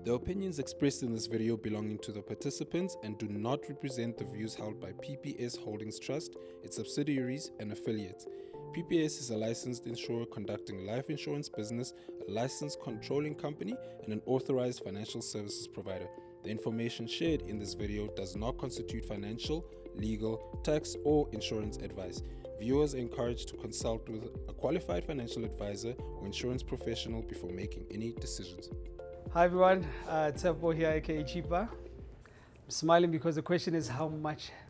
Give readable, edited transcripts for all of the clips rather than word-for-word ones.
The opinions expressed in this video belonging to the participants and do not represent the views held by PPS Holdings Trust, its subsidiaries, and affiliates. PPS is a licensed insurer conducting life insurance business, a licensed controlling company, and an authorized financial services provider. The information shared in this video does not constitute financial, legal, tax, or insurance advice. Viewers are encouraged to consult with a qualified financial advisor or insurance professional before making any decisions. Hi everyone, it's Sebo here, aka Chipa. I'm smiling because the question is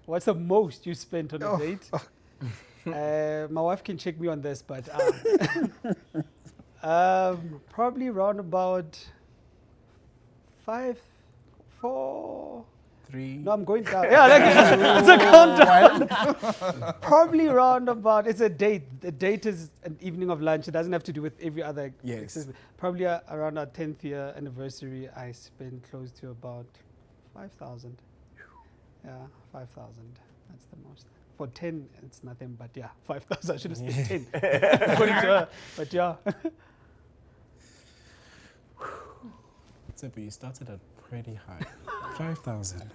what's the most you spent on a date? My wife can check me on this, but probably around about 5, 4, 3. No, I'm going down. Yeah, it's a countdown. Probably around about, it's a date. The date is an evening of lunch. It doesn't have to do with every other. Yes. Probably around our 10th year anniversary, I spent close to about 5,000. Yeah, 5,000. That's the most. For 10, it's nothing, but yeah, 5,000. I should have spent 10. According to her. But yeah. Except you started at pretty high. 5,000.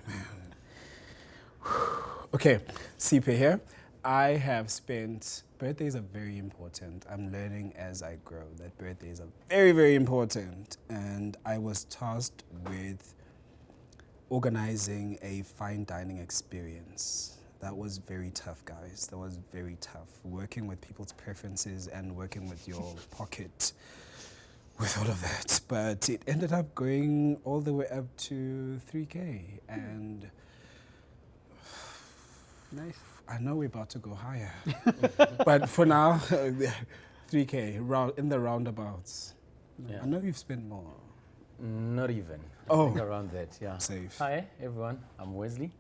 Okay, Sipe here. I have spent, birthdays are very important. I'm learning as I grow that birthdays are very, very important. And I was tasked with organizing a fine dining experience. That was very tough, guys. That was very tough. Working with people's preferences and working with your pocket with all of that. But it ended up going all the way up to 3K. And Nice. I know we're about to go higher. But for now, 3K, in the roundabouts. Yeah. I know you've spent more. Not even. Oh. I think around that, yeah. Safe. Hi, everyone. I'm Wesley.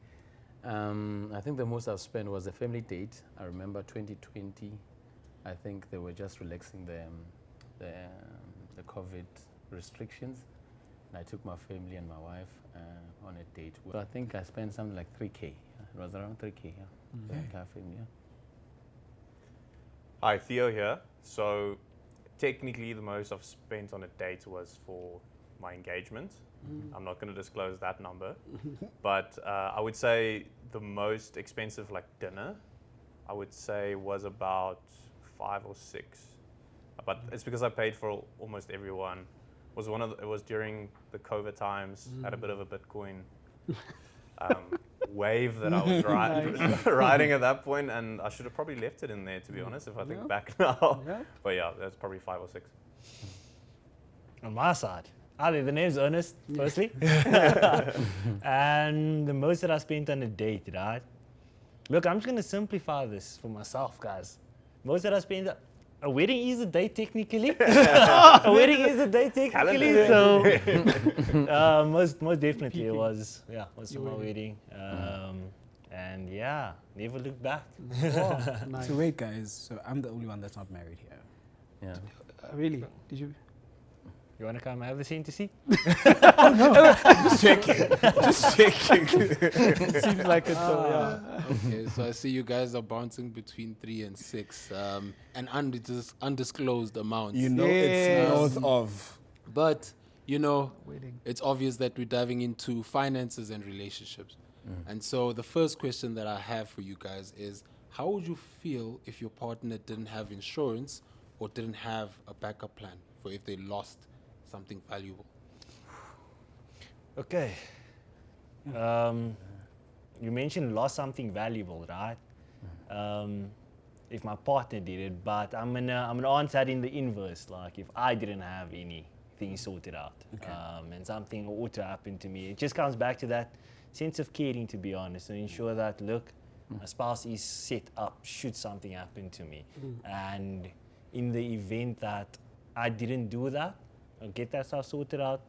I think the most I've spent was a family date. I remember 2020. I think they were just relaxing the COVID restrictions. And I took my family and my wife on a date. So I think I spent something like 3K. It was around 3K, yeah. The entire family, yeah. Hi, Theo here. So technically the most I've spent on a date was for my engagement. I'm not going to disclose that number, but I would say the most expensive dinner, I would say was about 5 or 6. But it's because I paid for almost everyone. It was during the COVID times. Had a bit of a Bitcoin wave that I was riding at that point, and I should have probably left it in there, to be honest, if I think back now. Yeah. But yeah, that's probably 5 or 6. On my side, the name's Ernest, firstly. And the most that I spent on a date, right? Look, I'm just going to simplify this for myself, guys. Most that I spent, a wedding is a date technically. A wedding is a date technically. So most definitely it was for my wedding. And yeah, never looked back. Oh, nice. So wait, guys. So I'm the only one that's not married here. Yeah. Really? Did you? You want to come have a scene to see? Just checking. Just checking. Seems like it. So, yeah. Okay, so I see you guys are bouncing between 3 and 6, and undisclosed amounts. You know it's north of. But, Wedding. it's obvious that we're diving into finances and relationships. And so the first question that I have for you guys is, how would you feel if your partner didn't have insurance or didn't have a backup plan for if they lost something valuable? Okay. You mentioned lost something valuable, right? If my partner did it, but I'm gonna answer it in the inverse. Like if I didn't have anything sorted out, and something ought to happen to me, it just comes back to that sense of caring, to be honest, and ensure that my spouse is set up should something happen to me, and in the event that I didn't do that, or get that stuff sorted out,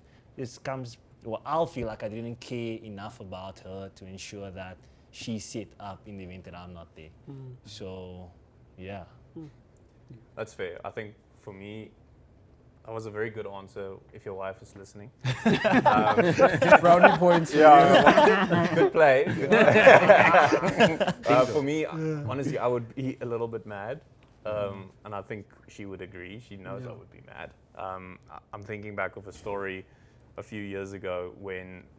I'll feel like I didn't care enough about her to ensure that she's set up in the event that I'm not there. So, yeah. That's fair. I think for me, that was a very good answer if your wife is listening. Brownie points for Yeah, good play. For me, honestly, I would be a little bit mad. And I think she would agree. She knows I would be mad. I'm thinking back of a story a few years ago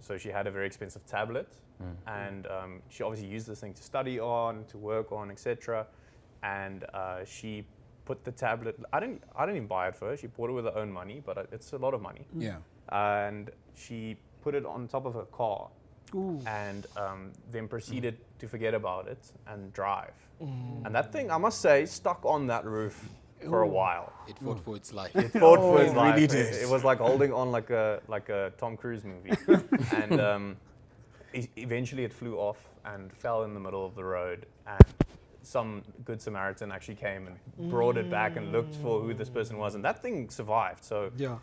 so she had a very expensive tablet, and she obviously used this thing to study on, to work on, etc. And she put the tablet. I didn't even buy it for her. She bought it with her own money, but it's a lot of money. Yeah. And she put it on top of her car, Ooh. and then proceeded to forget about it and drive. And that thing, I must say, stuck on that roof for a while. It fought for its life. It fought for its it life. really did. It was like holding on like a Tom Cruise movie. And eventually it flew off and fell in the middle of the road. And some good Samaritan actually came and brought it back and looked for who this person was. And that thing survived. So Yeah.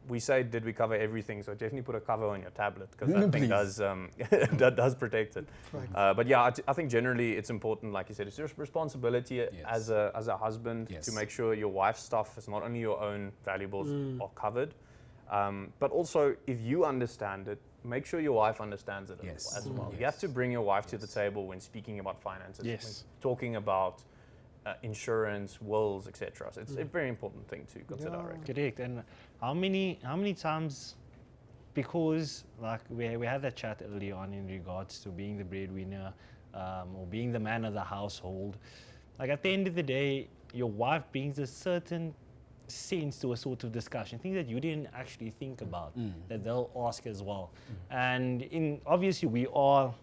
we say, did we cover everything? So definitely put a cover on your tablet, because that thing does that does protect it. But yeah, I think generally it's important, like you said, it's your responsibility as a husband to make sure your wife's stuff is not only your own valuables are covered, but also if you understand it, make sure your wife understands it as well. You have to bring your wife to the table when speaking about finances, when talking about insurance, wills, etc. So it's a very important thing to consider. I reckon. Correct. And how many times, because like we had that chat early on in regards to being the breadwinner or being the man of the household, like at the end of the day, your wife brings a certain sense to a sort of discussion, things that you didn't actually think about, that they'll ask as well. And obviously we are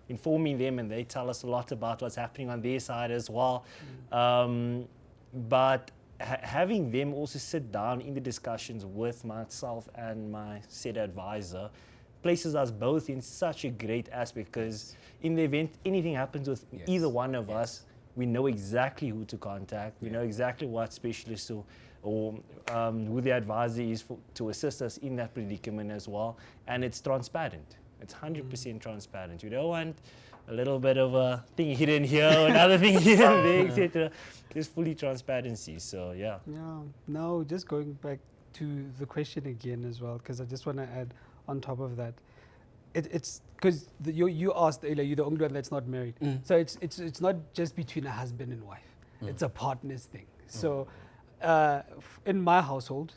informing them, and they tell us a lot about what's happening on their side as well. But having them also sit down in the discussions with myself and my said advisor places us both in such a great aspect, because in the event anything happens with either one of us, we know exactly who to contact, we know exactly what specialist or who the advisor is to assist us in that predicament as well. And it's transparent. It's 100% transparent. You don't want a little bit of a thing hidden here, another thing here and there, etc. There's fully transparency. So yeah. Yeah. Now, just going back to the question again as well, because I just want to add on top of that. It's because you asked earlier, you're the only one that's not married. So it's not just between a husband and wife. It's a partner's thing. So in my household,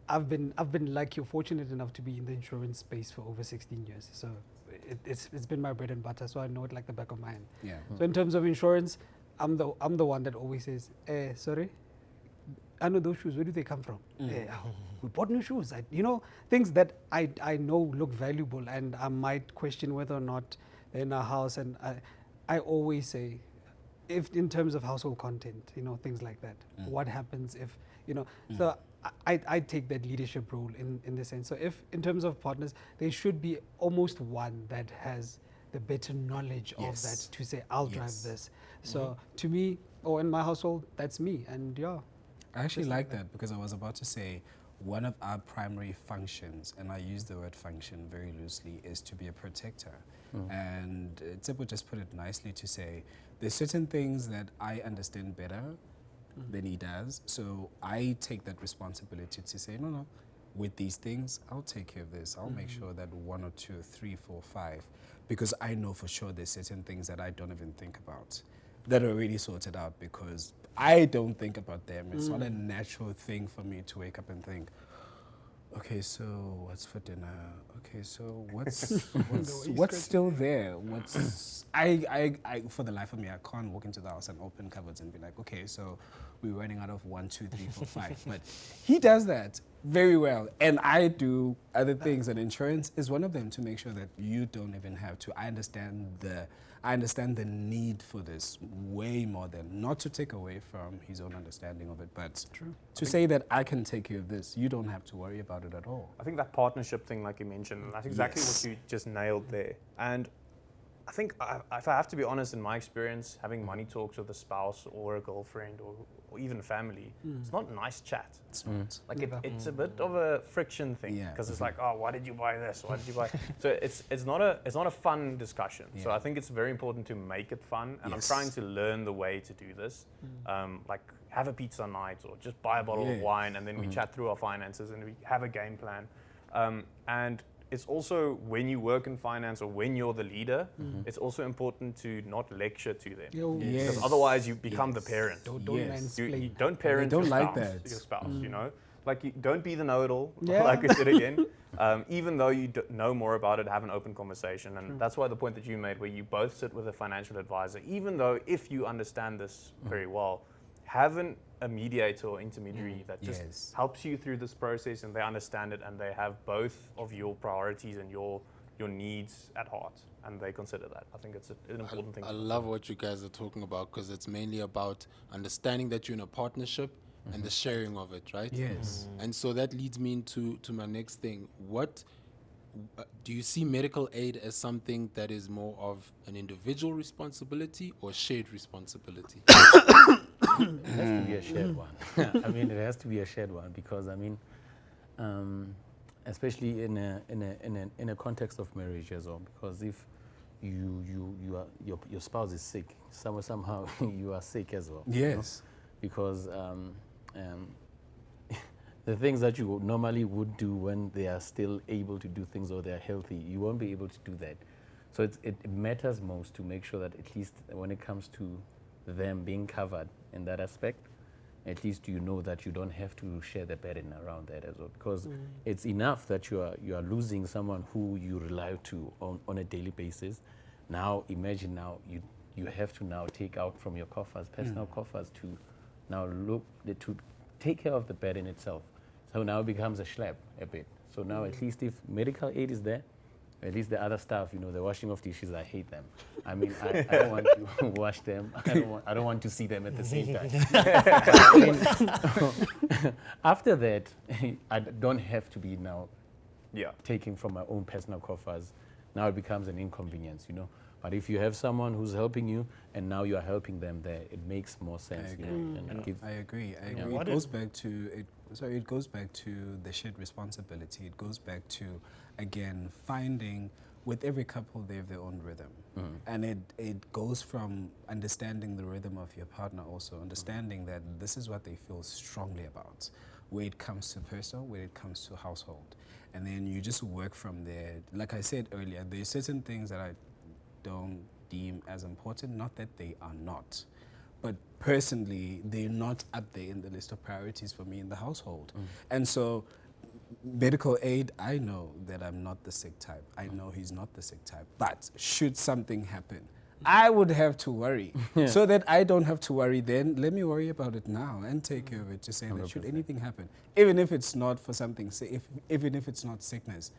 I've been lucky or fortunate enough to be in the insurance space for over 16 years. So it's been my bread and butter. So I know it like the back of my hand. Yeah. So in terms of insurance, I'm the one that always says, sorry, I know those shoes. Where do they come from? We bought new shoes. Things that I know look valuable, and I might question whether or not they're in our house. And I always say, if in terms of household content, things like that, what happens if, so I take that leadership role in the sense. So if in terms of partners, there should be almost one that has the better knowledge of that to say, I'll drive this. So to me, or in my household, that's me. And yeah. I actually like that, because I was about to say one of our primary functions, and I use the word function very loosely, is to be a protector. And Tsipo just put it nicely to say, there's certain things that I understand better than he does. So I take that responsibility to say, no, with these things, I'll take care of this. I'll make sure that 1 or 2, 3, 4, 5, because I know for sure there's certain things that I don't even think about that are already sorted out, because I don't think about them. It's not a natural thing for me to wake up and think, okay, so what's for dinner? Okay, so what's still there? I for the life of me, I can't walk into the house and open cupboards and be like, okay, so we're running out of 1, 2, 3, 4, 5. But he does that very well, and I do other things, and insurance is one of them, to make sure that you don't even have to. I understand the need for this way more than, not to take away from his own understanding of it, but to say that I can take care of this, you don't have to worry about it at all. I think that partnership thing, like you mentioned, that's exactly what you just nailed there. And I think, if I have to be honest, in my experience, having money talks with a spouse or a girlfriend or even family, it's not a nice chat. It's not. Like it's a bit of a friction thing, because it's like, oh, why did you buy this? Why did you buy? So it's not a fun discussion. So I think it's very important to make it fun, and I'm trying to learn the way to do this. Like have a pizza night, or just buy a bottle of wine, and then we chat through our finances and we have a game plan. And it's also, when you work in finance or when you're the leader, it's also important to not lecture to them. Because otherwise you become the parent. Don't mansplain. You don't parent They don't your like spouse, that. your spouse, like you don't be the know-it-all, Yeah. like I said again. Even though you know more about it, have an open conversation. And that's why the point that you made, where you both sit with a financial advisor, even though if you understand this very well, have a mediator or intermediary that just Yes. helps you through this process, and they understand it, and they have both of your priorities and your needs at heart, and they consider that. I think it's an important thing. I love what you guys are talking about, because it's mainly about understanding that you're in a partnership and the sharing of it, right? Yes. And so that leads me into my next thing. What do you see medical aid as something that is more of an individual responsibility or shared responsibility? It has to be a shared one. I mean, it has to be a shared one because I mean, especially in a context of marriage as well. Because if your spouse is sick, somehow you are sick as well. you know? Yes. Because the things that you normally would do when they are still able to do things or they are healthy, you won't be able to do that. So it matters most to make sure that at least when it comes to them being covered in that aspect, at least you know that you don't have to share the burden around that as well. Because it's enough that you are losing someone who you rely to on a daily basis. Now imagine you have to now take out from your coffers, personal coffers, to now to take care of the burden itself. So now it becomes a schlep a bit. So now at least if medical aid is there, at least the other stuff, the washing of dishes, I hate them. I mean, I don't want to wash them. I don't want to see them at the same time. I mean, after that, I don't have to be now taking from my own personal coffers. Now it becomes an inconvenience, But if you have someone who's helping you and now you are helping them there, it makes more sense. I agree. What It goes back to it goes back to the shared responsibility. It goes back to, again, finding, with every couple they have their own rhythm. And it goes from understanding the rhythm of your partner, also understanding that this is what they feel strongly about, where it comes to personal, where it comes to household. And then you just work from there. Like I said earlier, there's certain things that I don't deem as important, not that they are not, but personally they're not up there in the list of priorities for me in the household. And so medical aid, I know that I'm not the sick type, I know he's not the sick type, but should something happen, I would have to worry. So that I don't have to worry then, let me worry about it now and take care of it, to say that should anything happen, even if it's not for something, even if it's not sickness,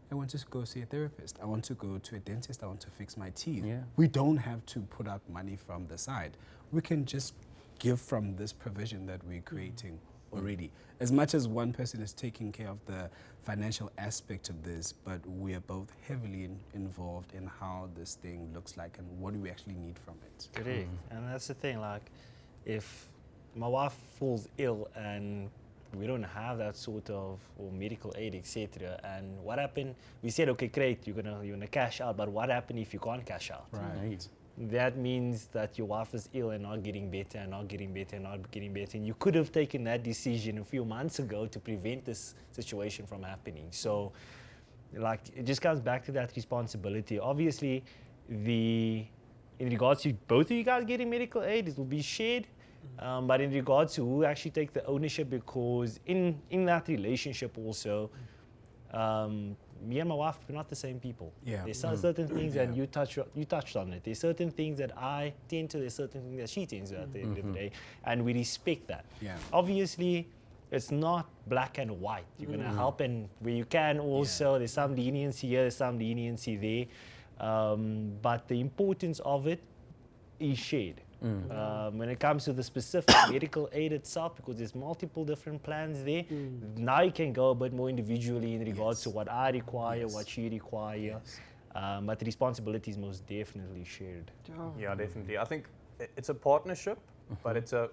I want to go see a therapist. I want to go to a dentist. I want to fix my teeth. Yeah. We don't have to put out money from the side. We can just give from this provision that we're creating already. As much as one person is taking care of the financial aspect of this, but we are both heavily involved in how this thing looks like and what do we actually need from it. Correct. And that's the thing, like, if my wife falls ill and we don't have that sort of or medical aid, etc. And what happened? We said, okay, great, you're gonna cash out, but what happened if you can't cash out? Right. That means that your wife is ill and not getting better and not getting better and not getting better. And you could have taken that decision a few months ago to prevent this situation from happening. So, like, it just comes back to that responsibility. Obviously, in regards to both of you guys getting medical aid, it will be shared. But in regards to who actually take the ownership, because in that relationship also, me and my wife, we're not the same people. Yeah. There's certain things that you touched on it. There's certain things that I tend to, there's certain things that she tends to at the end of the day, and we respect that. Yeah. Obviously, it's not black and white. You're gonna help, and where you can also, there's some leniency here, there's some leniency there, but the importance of it is shared. When it comes to the specific medical aid itself, because there's multiple different plans there, now you can go a bit more individually in regards to what I require, what she require, but the responsibility is most definitely shared. Yeah, definitely. I think it's a partnership, but it's a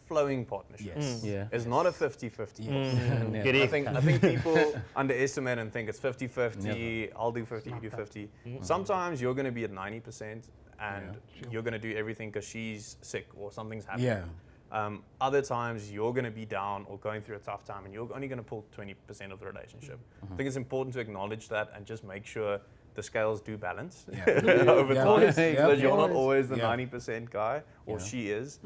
flowing partnership. Yes. Yeah. It's not a 50-50. Correct. I think people underestimate and think it's 50-50, I'll do 50, you do 50. Sometimes you're going to be at 90% and you're going to do everything because she's sick or something's happening. Yeah. Other times you're going to be down or going through a tough time and you're only going to pull 20% of the relationship. I think it's important to acknowledge that and just make sure the scales do balance Yeah. over Yeah. time. Yeah. So that you're not Always. always the Yeah. 90% guy, or Yeah. she is.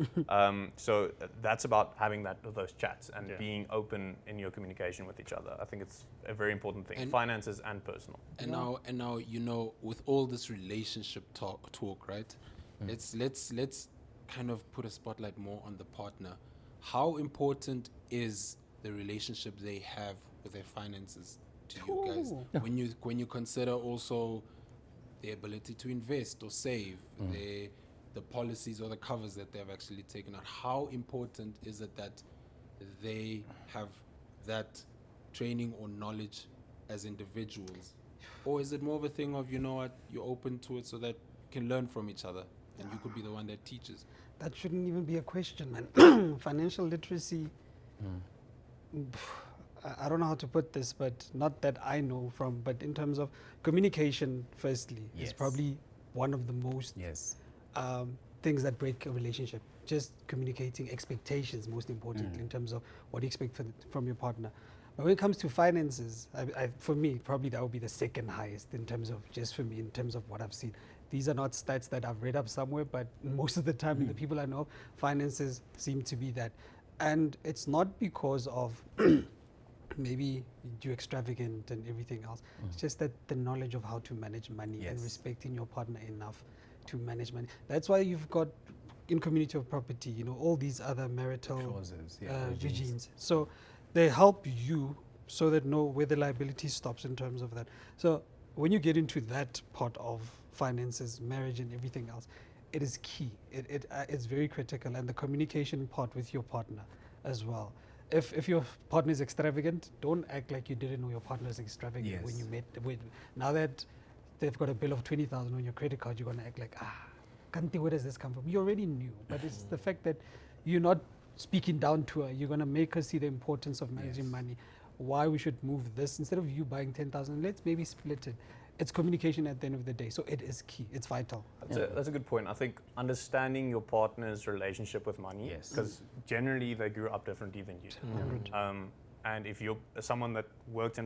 So that's about having those chats and Yeah. being open in your communication with each other. I think it's a very important thing, And- finances and personal. And now, you know, with all this relationship talk, right? Let's kind of put a spotlight more on the partner. How important is the relationship they have with their finances to you guys? When you consider also the ability to invest or save, the policies or the covers that they've actually taken out. How important is it that they have that training or knowledge as individuals? Or is it more of a thing of, you know what, you're open to it so that you can learn from each other and you could be the one that teaches? That shouldn't even be a question, man. Financial literacy, I don't know how to put this, but not that I know from, but in terms of communication, firstly, is Yes. probably one of the most Yes. things that break a relationship. Just communicating expectations, most importantly, in terms of what you expect from your partner. But when it comes to finances, for me, probably that would be the second highest in terms of, just for me, in terms of what I've seen. These are not stats that I've read up somewhere, but most of the time, the people I know, finances seem to be that. And it's not because of maybe you're extravagant and everything else. It's just that the knowledge of how to manage money and Yes. respecting your partner enough to manage money. That's why you've got in community of property, you know, all these other marital Clauses, regimes. So they help you so that know where the liability stops in terms of that. So when you get into that part of finances, marriage and everything else, it is key. It's very critical, and the communication part with your partner as well. If your partner is extravagant, don't act like you didn't know your partner is extravagant when Yes. you met. Now that they've got a bill of 20,000 on your credit card, you're gonna act like, Kanti, where does this come from? You already knew, but it's the fact that you're not speaking down to her. You're gonna make her see the importance of managing Yes. money. Why we should move this instead of you buying 10,000. Let's maybe split it. It's communication at the end of the day, so it is key. It's vital. That's a good point. I think understanding your partner's relationship with money, Yes. because generally they grew up differently than you did. And if you're someone that works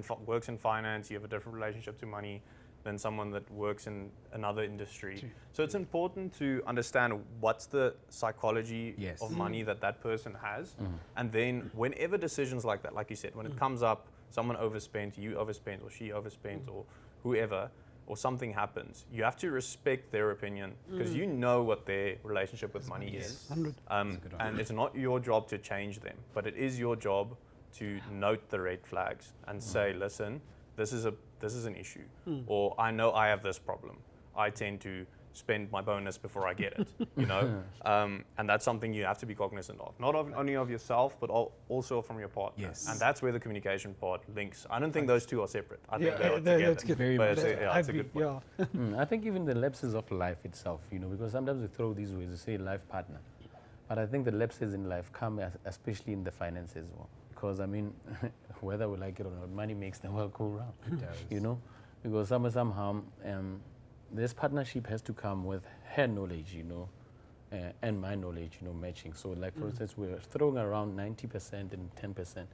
in finance, you have a different relationship to money than someone that works in another industry. So it's important to understand what's the psychology Yes. of money that person has, and then whenever decisions like that, like you said, when it comes up, someone overspent, you overspent, or she overspent, or whoever, or something happens, you have to respect their opinion because you know what their relationship with money is. 100. And it's not your job to change them, but it is your job to note the red flags and say, listen, this is an issue, or I know I have this problem. I tend to spend my bonus before I get it, you know, and that's something you have to be cognizant of, not only of yourself, but also from your partner. Yes. And that's where the communication part links. I don't think those two are separate. I think Yeah, they are that's together. good. Very But much it's a- so. yeah, it's a good point. Yeah. I think even the lapses of life itself, you know, because sometimes we throw these ways to say life partner. But I think the lapses in life come especially in the finances as well. Because, I mean, whether we like it or not, money makes the world go round. It does. You know, because somehow this partnership has to come with her knowledge, you know, and my knowledge, you know, matching. So, like, for instance, we're throwing around 90% and 10%.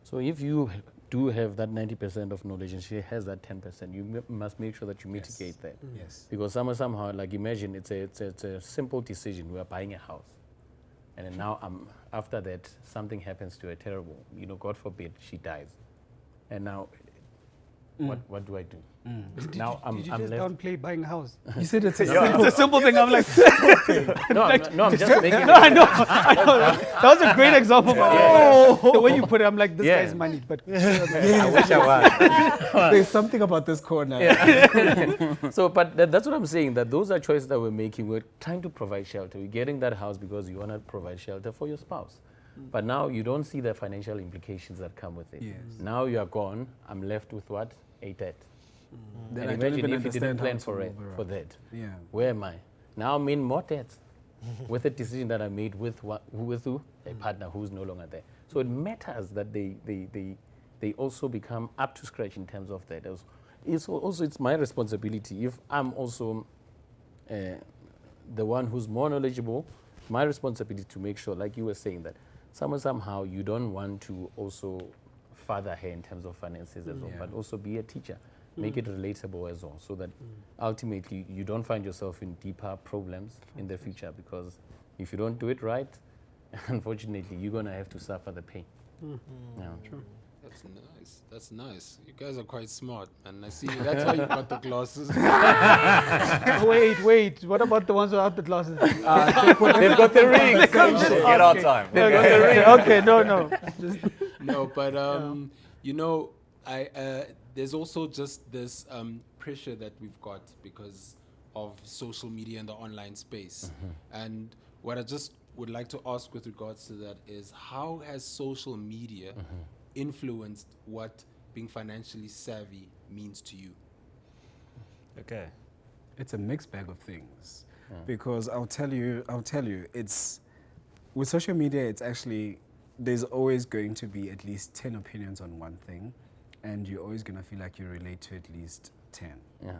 So if you do have that 90% of knowledge and she has that 10%, you must make sure that you mitigate that. Yes. Because somehow, like, imagine it's a simple decision. We are buying a house. And then now, after that, something happens to her terrible. You know, God forbid, she dies. And now, what do I do? Now Did you I'm just left. downplay buying a house? You said it's a It's a simple thing. I'm like, No, I'm just making. no, I know. That was a great example. But the way you put it, I'm like, this Yeah. guy's money. But I wish I was. There's something about this corner. So, but that's what I'm saying, that those are choices that we're making. We're trying to provide shelter. We're getting that house because you want to provide shelter for your spouse. But now you don't see the financial implications that come with it. Yes. Now you are gone. I'm left with what? A debt. Then And I don't imagine even if you didn't understand how plan to for it, move for around. that. Yeah. Where am I? Now I'm in more debts with a decision that I made with who? A partner who's no longer there. So it matters that they also become up to scratch in terms of that. It's my responsibility. If I'm also the one who's more knowledgeable, my responsibility to make sure, like you were saying, that somehow you don't want to also father her in terms of finances as well, Yeah. but also be a teacher. make it relatable as well, so that ultimately you don't find yourself in deeper problems in the future, because if you don't do it right, unfortunately, you're going to have to suffer the pain. Yeah. True. That's nice. That's nice. You guys are quite smart, and I see that's why you got the glasses. Wait. What about the ones without the glasses? They've got the rings. Get our time. Okay, no. Just No, but you know, there's also just this pressure that we've got because of social media and the online space. And what I just would like to ask with regards to that is, how has social media influenced what being financially savvy means to you? Okay. It's a mixed bag of things, because I'll tell you, it's with social media, it's actually, there's always going to be at least 10 opinions on one thing, and you're always going to feel like you relate to at least 10. Yeah.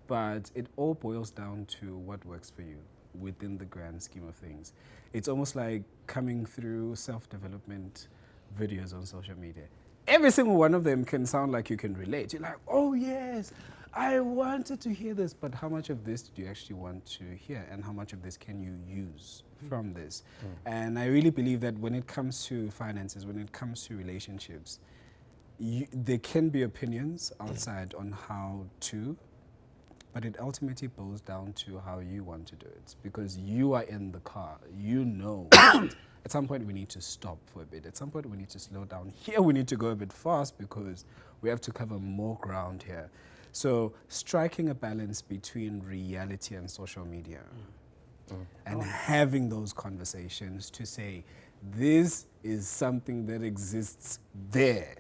But it all boils down to what works for you within the grand scheme of things. It's almost like coming through self-development videos on social media. Every single one of them can sound like you can relate. You're like, oh yes, I wanted to hear this, but how much of this do you actually want to hear, and how much of this can you use from this? And I really believe that when it comes to finances, when it comes to relationships, there can be opinions outside on how to, but it ultimately boils down to how you want to do it, because you are in the car. You know at some point we need to stop for a bit. At some point we need to slow down. Here we need to go a bit fast because we have to cover more ground here. So striking a balance between reality and social media and having those conversations to say, this is something that exists there.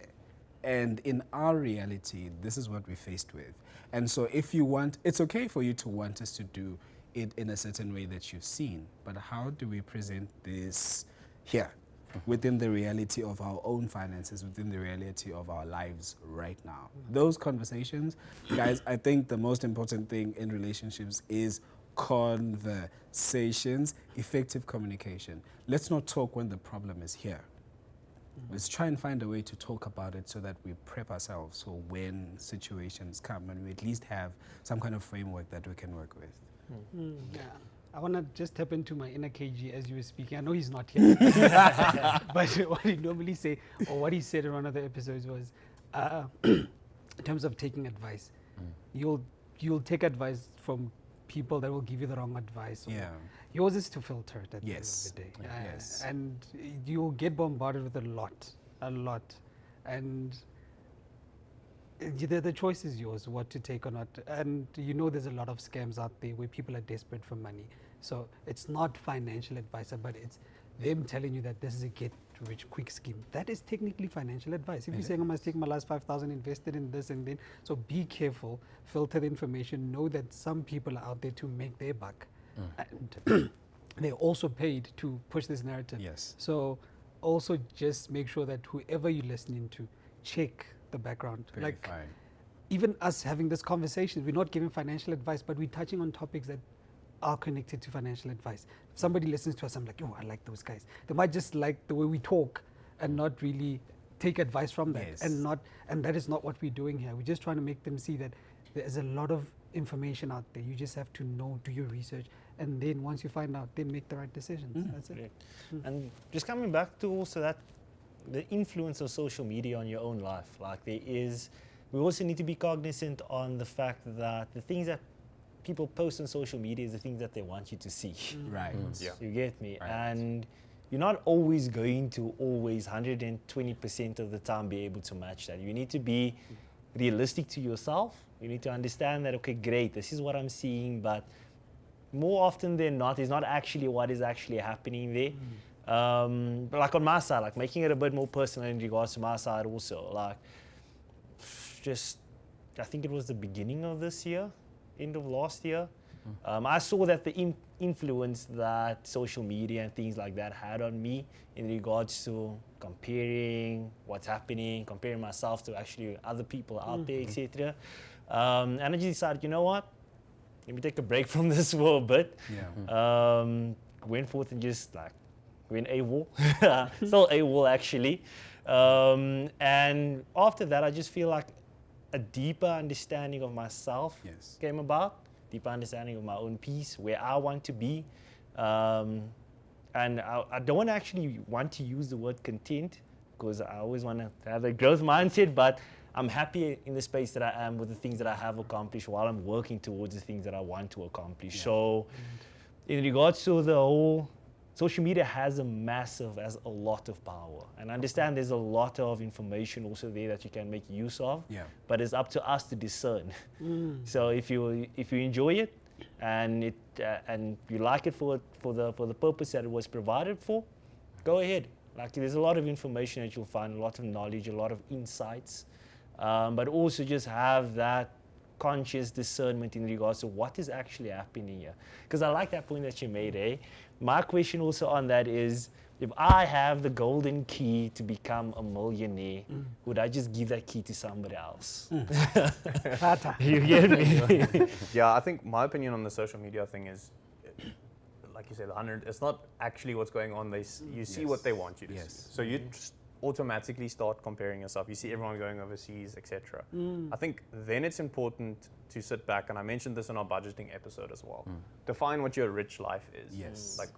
And in our reality, this is what we're faced with. And so if you want, it's okay for you to want us to do it in a certain way that you've seen, but how do we present this here within the reality of our own finances, within the reality of our lives right now? Those conversations, guys, I think the most important thing in relationships is conversations, effective communication. Let's not talk when the problem is here. Let's try and find a way to talk about it so that we prep ourselves for when situations come and we at least have some kind of framework that we can work with. Yeah. I want to just tap into my inner KG as you were speaking. I know he's not here. But what he normally say, or what he said in one of the episodes was, in terms of taking advice, you'll take advice from people that will give you the wrong advice. Yeah. Yours is to filter it at Yes. the end of the day. Yes. And you'll get bombarded with a lot. And the choice is yours, what to take or not. And you know there's a lot of scams out there where people are desperate for money. So it's not financial advice, but it's them telling you that this is a get-rich-quick scheme. That is technically financial advice. If you're saying I must take my last 5,000, invested in this and then, so be careful, filter the information, know that some people are out there to make their buck. And they're also paid to push this narrative. Yes. So also just make sure that whoever you're listening to, check the background. Like Verify. even us having this conversation, we're not giving financial advice, but we're touching on topics that are connected to financial advice. If somebody listens to us, I'm like, oh, I like those guys. They might just like the way we talk and not really take advice from that. Yes. And that is not what we're doing here. We're just trying to make them see that there's a lot of information out there. You just have to know, do your research, and then once you find out, then make the right decisions. That's it. Correct. And just coming back to also that, the influence of social media on your own life. Like we also need to be cognizant on the fact that the things that people post on social media is the things that they want you to see. Right. Yeah. You get me? Right. And you're not always going to 120% of the time be able to match that. You need to be realistic to yourself. You need to understand that, okay, great, this is what I'm seeing, but more often than not, it's not actually what is actually happening there. But like on my side, like making it a bit more personal in regards to my side also, like just, I think it was the beginning of this year, end of last year, I saw that the influence that social media and things like that had on me in regards to comparing what's happening, comparing myself to actually other people out there, etc. And I just decided, you know what? Let me take a break from this for a bit. Yeah. Went forth and just like went AWOL. Still AWOL actually. And after that, I just feel like a deeper understanding of myself Yes. came about, deeper understanding of my own piece, where I want to be. And I don't actually want to use the word content because I always want to have a growth mindset, but I'm happy in the space that I am with the things that I have accomplished while I'm working towards the things that I want to accomplish. So in regards to the whole, social media has a lot of power. And I understand there's a lot of information also there that you can make use of, but it's up to us to discern. So if you enjoy it and you like it for the purpose that it was provided for, go ahead. Like, there's a lot of information that you'll find, a lot of knowledge, a lot of insights, but also just have that conscious discernment in regards to what is actually happening here. Because I like that point that you made, eh? My question also on that is, if I have the golden key to become a millionaire, would I just give that key to somebody else? You get me? Yeah, I think my opinion on the social media thing is, like you said, 100. It's not actually what's going on. You see what they want you to see. So you just automatically start comparing yourself. You see everyone going overseas, etc. I think then it's important to sit back, and I mentioned this in our budgeting episode as well. Define what your rich life is. Yes. Like,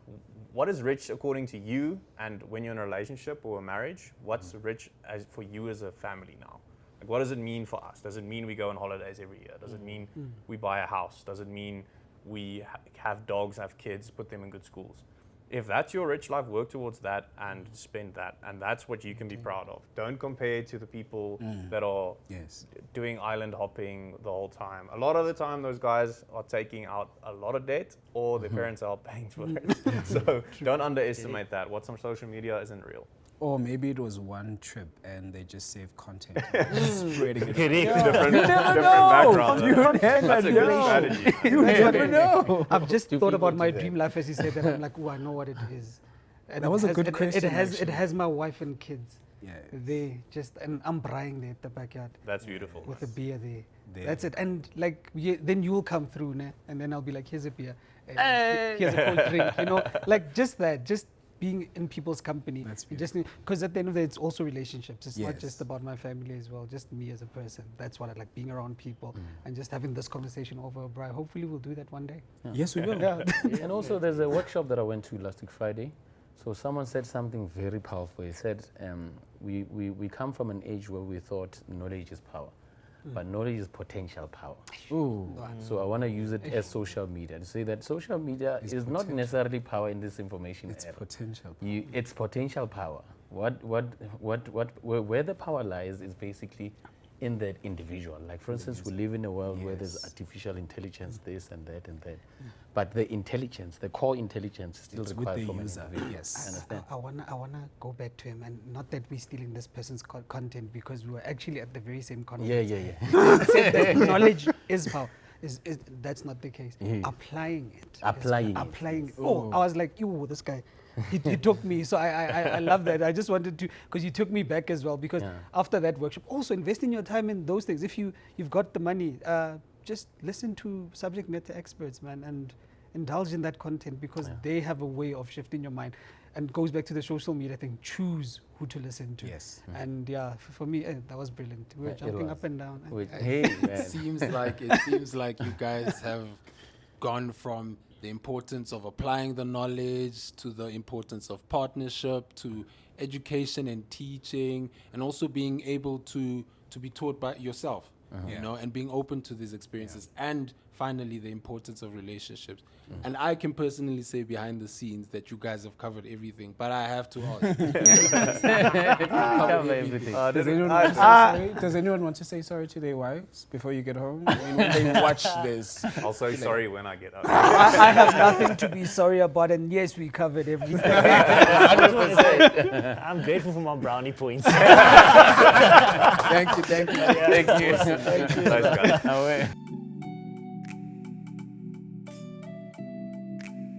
what is rich according to you, and when you're in a relationship or a marriage, what's rich for you as a family now? Like, what does it mean for us? Does it mean we go on holidays every year? Does it mean we buy a house? Does it mean we have dogs, have kids, put them in good schools? If that's your rich life, work towards that and spend that. And that's what you can be proud of. Don't compare to the people that are doing island hopping the whole time. A lot of the time, those guys are taking out a lot of debt, or their parents are paying for it. So don't underestimate that. What's on social media isn't real. Or maybe it was one trip and they just saved content. Spreading it. Different background. That's a good strategy. You never know. I've just thought about my dream life as you said that. I'm like, oh, I know what it is. And that was a good question. It has my wife and kids. Yeah. They just, and I'm braaiing there at the backyard. That's beautiful. With a beer there. That's it. And like, then you'll come through, ne? And then I'll be like, here's a beer. Here's a cold drink. You know, like just that. Just being in people's company. That's just because at the end of the day, it's also relationships. It's not just about my family as well, just me as a person. That's what I like, being around people and just having this conversation over a braai. Hopefully we'll do that one day. Yes, we will. And also there's a workshop that I went to last week Friday. So someone said something very powerful. He said, we come from an age where we thought knowledge is power. But knowledge is potential power. Ooh. So I want to use it as social media to say that social media is not necessarily power in this information It's era. potential. It's potential power. Where the power lies is basically in that individual. Like, for instance, we live in a world where there's artificial intelligence, this and that and that. But the intelligence, the core intelligence, is still required from an individual. Yes. Understand? I wanna go back to him, and not that we're stealing this person's content, because we were actually at the very same conference. Yeah. I said that knowledge is power. That's not the case. Applying it. Applying it. Oh, I was like, ew, this guy. He took me. So I love that. I just wanted to, because you took me back as well, because after that workshop, also investing your time in those things. If you've got the money, just listen to subject matter experts, man, and indulge in that content, because they have a way of shifting your mind. And goes back to the social media thing. Choose who to listen to. Yes. And for me, that was brilliant. We were jumping up and down. It seems like you guys have gone from the importance of applying the knowledge to the importance of partnership to education and teaching, and also being able to be taught by yourself, you know, and being open to these experiences, and finally the importance of relationships. And I can personally say behind the scenes that you guys have covered everything, but I have to ask. Does anyone want to say sorry to their wives before you get home? I mean, when they watch this. I'll say sorry when I get out. I have nothing to be sorry about, and yes, we covered everything. I just want to say, I'm grateful for my brownie points. Thank you. Thank you. Thanks, guys.